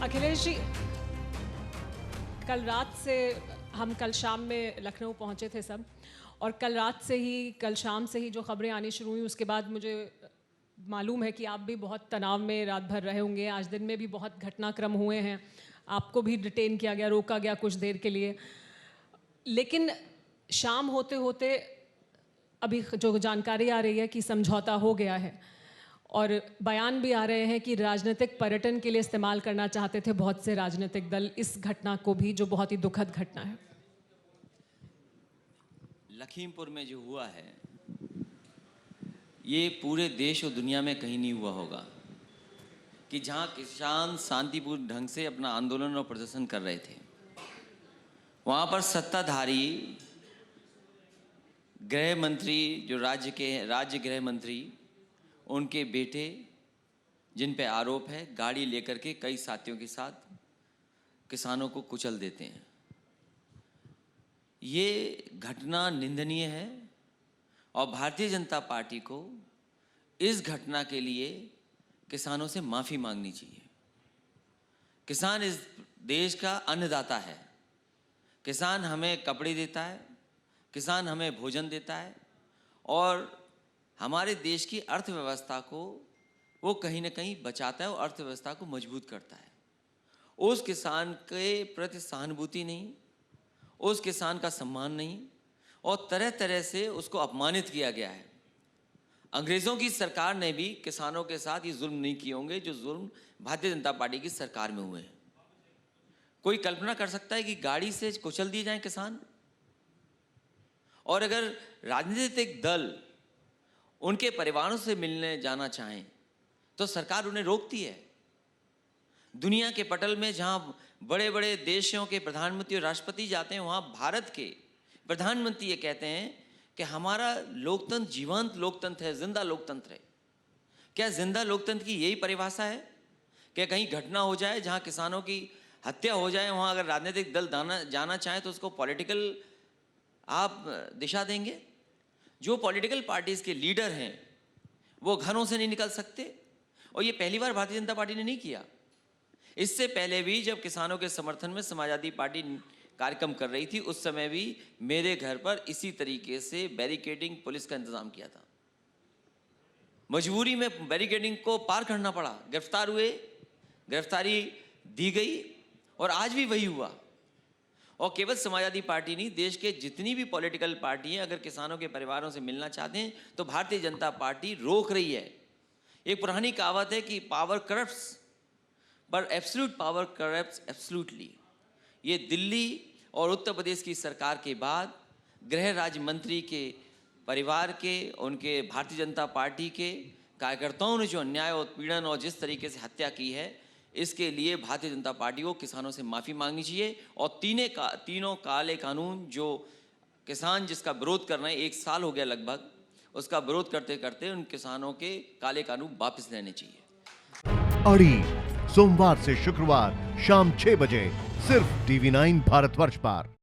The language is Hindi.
अखिलेश जी, कल रात से हम कल शाम में लखनऊ पहुंचे थे सब, और कल रात से ही कल शाम से ही जो खबरें आनी शुरू हुई उसके बाद मुझे मालूम है कि आप भी बहुत तनाव में रात भर रहे होंगे। आज दिन में भी बहुत घटनाक्रम हुए हैं, आपको भी डिटेन किया गया, रोका गया कुछ देर के लिए। लेकिन शाम होते होते अभी जो जानकारी आ रही है कि समझौता हो गया है, और बयान भी आ रहे हैं कि राजनीतिक पर्यटन के लिए इस्तेमाल करना चाहते थे बहुत से राजनीतिक दल इस घटना को भी, जो बहुत ही दुखद घटना है। लखीमपुर में जो हुआ है ये पूरे देश और दुनिया में कहीं नहीं हुआ होगा कि जहां किसान शांतिपूर्ण ढंग से अपना आंदोलन और प्रदर्शन कर रहे थे, वहां पर सत्ताधारी गृह मंत्री, जो राज्य गृह मंत्री, उनके बेटे, जिन पे आरोप है, गाड़ी लेकर के कई साथियों के साथ किसानों को कुचल देते हैं। ये घटना निंदनीय है और भारतीय जनता पार्टी को इस घटना के लिए किसानों से माफ़ी मांगनी चाहिए। किसान इस देश का अन्नदाता है। किसान हमें कपड़े देता है, किसान हमें भोजन देता है, और हमारे देश की अर्थव्यवस्था को वो कहीं ना कहीं बचाता है और अर्थव्यवस्था को मजबूत करता है। उस किसान के प्रति सहानुभूति नहीं, उस किसान का सम्मान नहीं, और तरह तरह से उसको अपमानित किया गया है। अंग्रेज़ों की सरकार ने भी किसानों के साथ ये जुल्म नहीं किए होंगे जो जुल्म भारतीय जनता पार्टी की सरकार में हुए हैं। कोई कल्पना कर सकता है कि गाड़ी से कुचल दिए जाएं किसान? और अगर राजनीतिक दल उनके परिवारों से मिलने जाना चाहें तो सरकार उन्हें रोकती है। दुनिया के पटल में जहां बड़े बड़े देशों के प्रधानमंत्री और राष्ट्रपति जाते हैं, वहां भारत के प्रधानमंत्री ये कहते हैं कि हमारा लोकतंत्र जीवंत लोकतंत्र है, जिंदा लोकतंत्र है। क्या जिंदा लोकतंत्र की यही परिभाषा है कि कहीं घटना हो जाए जहां किसानों की हत्या हो जाए, वहां अगर राजनीतिक दल जाना चाहें तो उसको पॉलिटिकल आप दिशा देंगे? जो पॉलिटिकल पार्टीज के लीडर हैं वो घरों से नहीं निकल सकते, और ये पहली बार भारतीय जनता पार्टी ने नहीं किया। इससे पहले भी जब किसानों के समर्थन में समाजवादी पार्टी कार्यक्रम कर रही थी, उस समय भी मेरे घर पर इसी तरीके से बैरिकेडिंग पुलिस का इंतजाम किया था। मजबूरी में बैरिकेडिंग को पार करना पड़ा, गिरफ्तार हुए, गिरफ्तारी दी गई, और आज भी वही हुआ। और केवल समाजवादी पार्टी नहीं, देश के जितनी भी पॉलिटिकल पार्टी हैं, अगर किसानों के परिवारों से मिलना चाहते हैं तो भारतीय जनता पार्टी रोक रही है। एक पुरानी कहावत है कि पावर करप्ट्स पर एब्सोल्यूट पावर करप्ट्स एब्सोल्यूटली। ये दिल्ली और उत्तर प्रदेश की सरकार के बाद गृह राज्य मंत्री के परिवार के, उनके भारतीय जनता पार्टी के कार्यकर्ताओं ने जो अन्याय और उत्पीड़न और जिस तरीके से हत्या की है, इसके लिए भारतीय जनता पार्टी को किसानों से माफ़ी मांगनी चाहिए। और तीनों काले कानून जो किसान जिसका विरोध कर रहे हैं, 1 साल हो गया लगभग, उसका विरोध करते करते उन किसानों के काले कानून वापस लेने चाहिए। अड़ी सोमवार से शुक्रवार शाम 6 बजे सिर्फ TV9 भारतवर्ष पर।